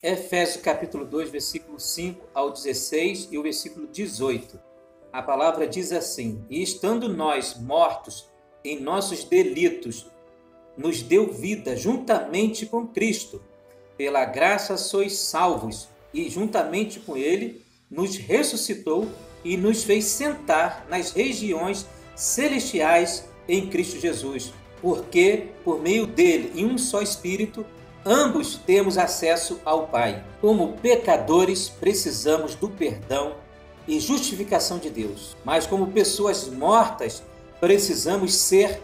Efésios capítulo 2, versículo 5 ao 16 e o versículo 18. A palavra diz assim: E estando nós mortos em nossos delitos, nos deu vida juntamente com Cristo. Pela graça sois salvos, e juntamente com Ele nos ressuscitou e nos fez sentar nas regiões celestiais em Cristo Jesus. Porque, por meio dele, em um só Espírito, ambos temos acesso ao Pai. Como pecadores, precisamos do perdão e justificação de Deus. Mas como pessoas mortas, precisamos ser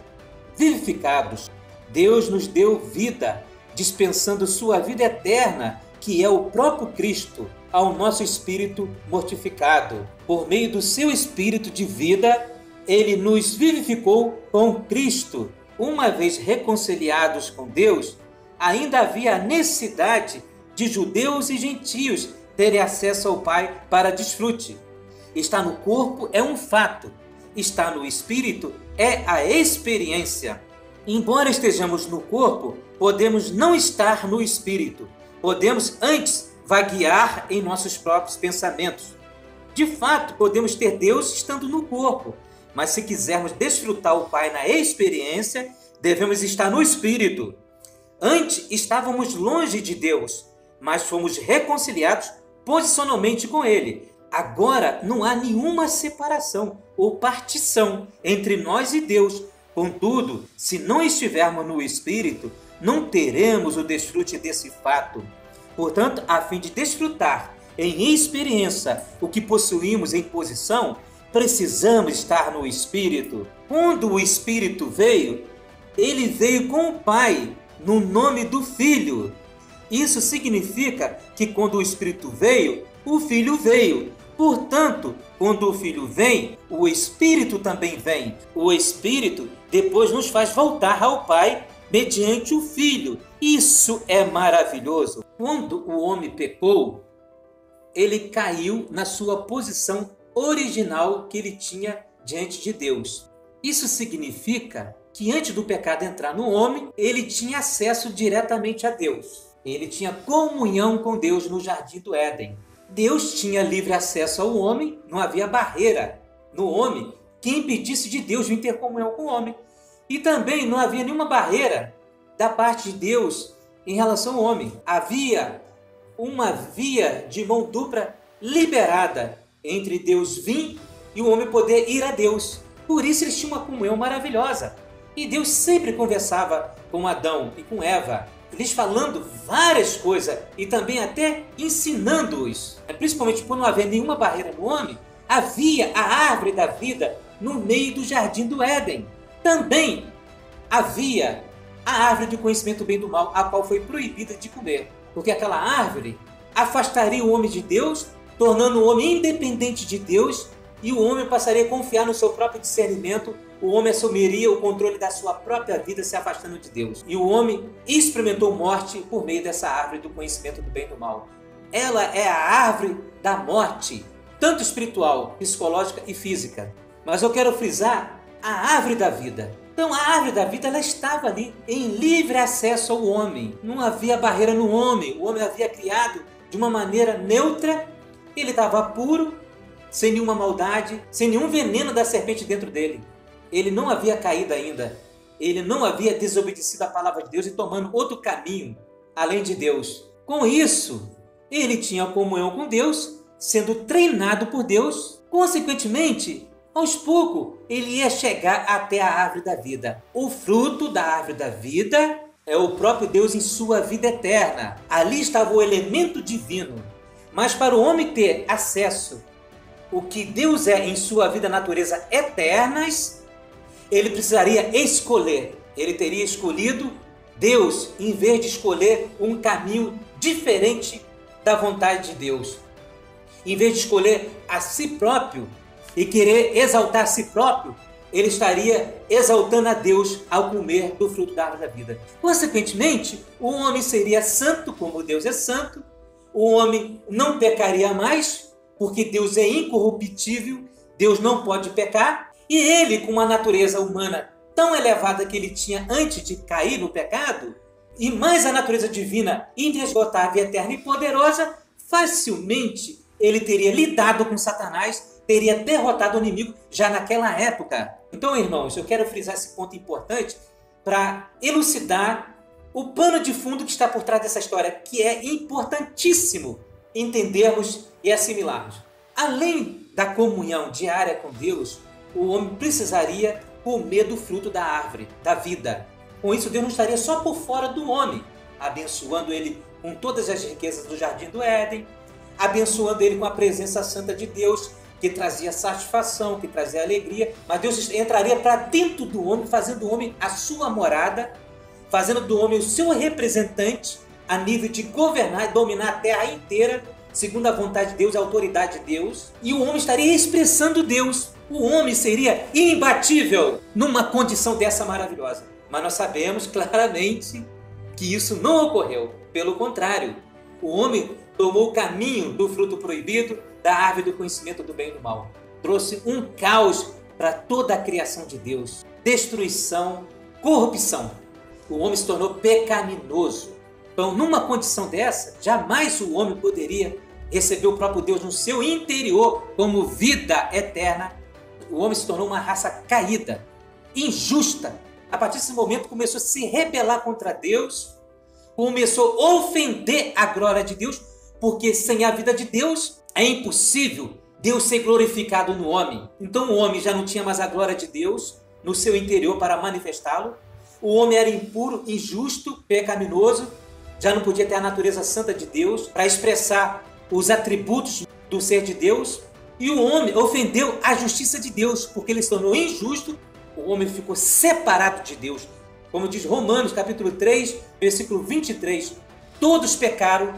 vivificados. Deus nos deu vida, dispensando sua vida eterna, que é o próprio Cristo, ao nosso espírito mortificado. Por meio do seu espírito de vida, ele nos vivificou com Cristo. Uma vez reconciliados com Deus, ainda havia a necessidade de judeus e gentios terem acesso ao Pai para desfrute. Estar no corpo é um fato, estar no espírito é a experiência. Embora estejamos no corpo, podemos não estar no espírito. Podemos antes vaguear em nossos próprios pensamentos. De fato, podemos ter Deus estando no corpo, mas se quisermos desfrutar o Pai na experiência, devemos estar no espírito. Antes estávamos longe de Deus, mas fomos reconciliados posicionalmente com Ele. Agora não há nenhuma separação ou partição entre nós e Deus. Contudo, se não estivermos no Espírito, não teremos o desfrute desse fato. Portanto, a fim de desfrutar em experiência o que possuímos em posição, precisamos estar no Espírito. Quando o Espírito veio, ele veio com o Pai, no nome do Filho. Isso significa que quando o Espírito veio, o Filho veio. Portanto, quando o Filho vem, o Espírito também vem. O Espírito depois nos faz voltar ao Pai mediante o Filho. Isso é maravilhoso. Quando o homem pecou, ele caiu na sua posição original que ele tinha diante de Deus. Isso significa que antes do pecado entrar no homem, ele tinha acesso diretamente a Deus. Ele tinha comunhão com Deus no jardim do Éden. Deus tinha livre acesso ao homem, não havia barreira no homem que impedisse de Deus vir ter comunhão com o homem. E também não havia nenhuma barreira da parte de Deus em relação ao homem. Havia uma via de mão dupla liberada entre Deus vir e o homem poder ir a Deus. Por isso eles tinham uma comunhão maravilhosa. E Deus sempre conversava com Adão e com Eva, lhes falando várias coisas e também até ensinando-os. Principalmente por não haver nenhuma barreira no homem, havia a árvore da vida no meio do jardim do Éden. Também havia a árvore do conhecimento do bem e do mal, a qual foi proibida de comer, porque aquela árvore afastaria o homem de Deus, tornando o homem independente de Deus, e o homem passaria a confiar no seu próprio discernimento. O homem assumiria o controle da sua própria vida, se afastando de Deus. E o homem experimentou morte por meio dessa árvore do conhecimento do bem e do mal. Ela é a árvore da morte, tanto espiritual, psicológica e física. Mas eu quero frisar a árvore da vida. Então a árvore da vida, ela estava ali em livre acesso ao homem. Não havia barreira no homem. O homem havia criado de uma maneira neutra. Ele estava puro, sem nenhuma maldade, sem nenhum veneno da serpente dentro dele. Ele não havia caído ainda. Ele não havia desobedecido à palavra de Deus e tomando outro caminho além de Deus. Com isso, ele tinha comunhão com Deus, sendo treinado por Deus. Consequentemente, aos poucos, ele ia chegar até a árvore da vida. O fruto da árvore da vida é o próprio Deus em sua vida eterna. Ali estava o elemento divino. Mas para o homem ter acesso ao que Deus é em sua vida, natureza eternas, ele precisaria escolher. Ele teria escolhido Deus em vez de escolher um caminho diferente da vontade de Deus. Em vez de escolher a si próprio e querer exaltar a si próprio, ele estaria exaltando a Deus ao comer do fruto da árvore da vida. Consequentemente, o homem seria santo como Deus é santo, o homem não pecaria mais, porque Deus é incorruptível, Deus não pode pecar, e ele, com uma natureza humana tão elevada que ele tinha antes de cair no pecado, e mais a natureza divina, inesgotável, eterna e poderosa, facilmente ele teria lidado com Satanás, teria derrotado o inimigo já naquela época. Então, irmãos, eu quero frisar esse ponto importante para elucidar o pano de fundo que está por trás dessa história, que é importantíssimo entendermos e assimilarmos. Além da comunhão diária com Deus, o homem precisaria comer do fruto da árvore, da vida. Com isso, Deus não estaria só por fora do homem, abençoando ele com todas as riquezas do jardim do Éden, abençoando ele com a presença santa de Deus, que trazia satisfação, que trazia alegria, mas Deus entraria para dentro do homem, fazendo do homem a sua morada, fazendo do homem o seu representante a nível de governar e dominar a terra inteira, segundo a vontade de Deus, a autoridade de Deus, e o homem estaria expressando Deus. O homem seria imbatível numa condição dessa maravilhosa. Mas nós sabemos claramente que isso não ocorreu. Pelo contrário, o homem tomou o caminho do fruto proibido, da árvore do conhecimento do bem e do mal. Trouxe um caos para toda a criação de Deus. Destruição, corrupção. O homem se tornou pecaminoso. Então, numa condição dessa, jamais o homem poderia receber o próprio Deus no seu interior como vida eterna. O homem se tornou uma raça caída, injusta. A partir desse momento começou a se rebelar contra Deus, começou a ofender a glória de Deus, porque sem a vida de Deus é impossível Deus ser glorificado no homem. Então o homem já não tinha mais a glória de Deus no seu interior para manifestá-lo. O homem era impuro, injusto, pecaminoso, já não podia ter a natureza santa de Deus para expressar os atributos do ser de Deus. E o homem ofendeu a justiça de Deus, porque ele se tornou injusto. O homem ficou separado de Deus. Como diz Romanos, capítulo 3, versículo 23. Todos pecaram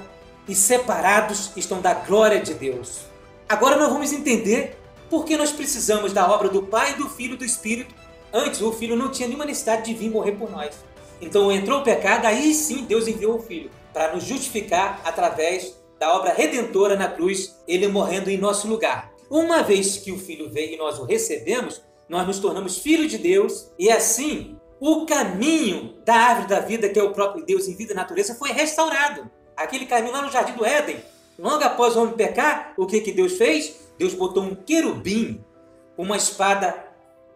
e separados estão da glória de Deus. Agora nós vamos entender por que nós precisamos da obra do Pai, do Filho e do Espírito. Antes, o Filho não tinha nenhuma necessidade de vir morrer por nós. Então entrou o pecado, aí sim Deus enviou o Filho para nos justificar através da obra redentora na cruz, ele morrendo em nosso lugar. Uma vez que o Filho veio e nós o recebemos, nós nos tornamos filhos de Deus e assim o caminho da árvore da vida, que é o próprio Deus em vida e natureza, foi restaurado. Aquele caminho lá no jardim do Éden, logo após o homem pecar, o que Deus fez? Deus botou um querubim, uma espada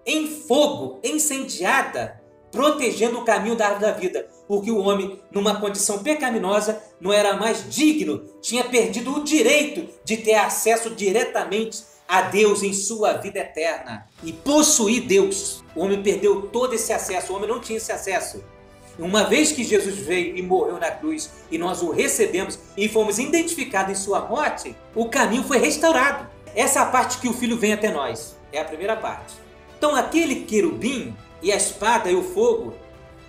em fogo, incendiada, protegendo o caminho da árvore da vida, porque o homem, numa condição pecaminosa, não era mais digno, tinha perdido o direito de ter acesso diretamente a Deus em sua vida eterna e possuir Deus. O homem perdeu todo esse acesso, o homem não tinha esse acesso. Uma vez que Jesus veio e morreu na cruz e nós o recebemos e fomos identificados em sua morte, o caminho foi restaurado. Essa é a parte que o Filho vem até nós, é a primeira parte. Então aquele querubim e a espada e o fogo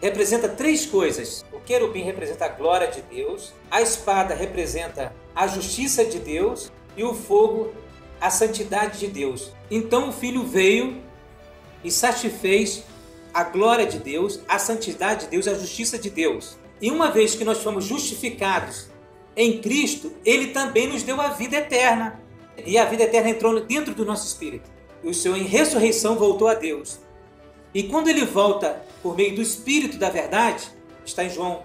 representa três coisas. O querubim representa a glória de Deus, a espada representa a justiça de Deus e o fogo a santidade de Deus. Então o Filho veio e satisfez a glória de Deus, a santidade de Deus, a justiça de Deus. E uma vez que nós fomos justificados em Cristo, Ele também nos deu a vida eterna. E a vida eterna entrou dentro do nosso espírito. E o Senhor em ressurreição voltou a Deus. E quando Ele volta por meio do Espírito da verdade, está em João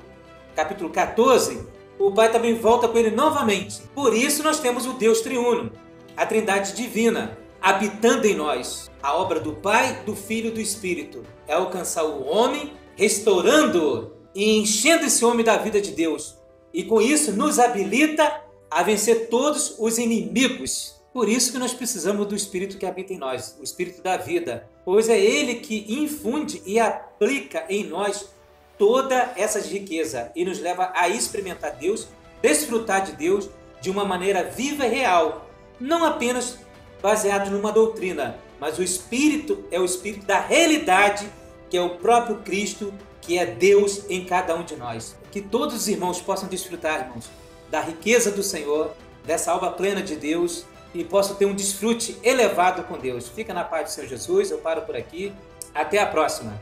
capítulo 14, o Pai também volta com Ele novamente. Por isso nós temos o Deus triuno, a Trindade divina, habitando em nós. A obra do Pai, do Filho e do Espírito é alcançar o homem, restaurando-o e enchendo esse homem da vida de Deus. E com isso nos habilita a vencer todos os inimigos. Por isso que nós precisamos do Espírito que habita em nós, o Espírito da vida, pois é Ele que infunde e aplica em nós toda essa riqueza e nos leva a experimentar Deus, desfrutar de Deus de uma maneira viva e real, não apenas baseado numa doutrina, mas o Espírito é o Espírito da realidade, que é o próprio Cristo, que é Deus em cada um de nós. Que todos os irmãos possam desfrutar, irmãos, da riqueza do Senhor, dessa alma plena de Deus, e possam ter um desfrute elevado com Deus. Fica na paz do Senhor Jesus, eu paro por aqui. Até a próxima.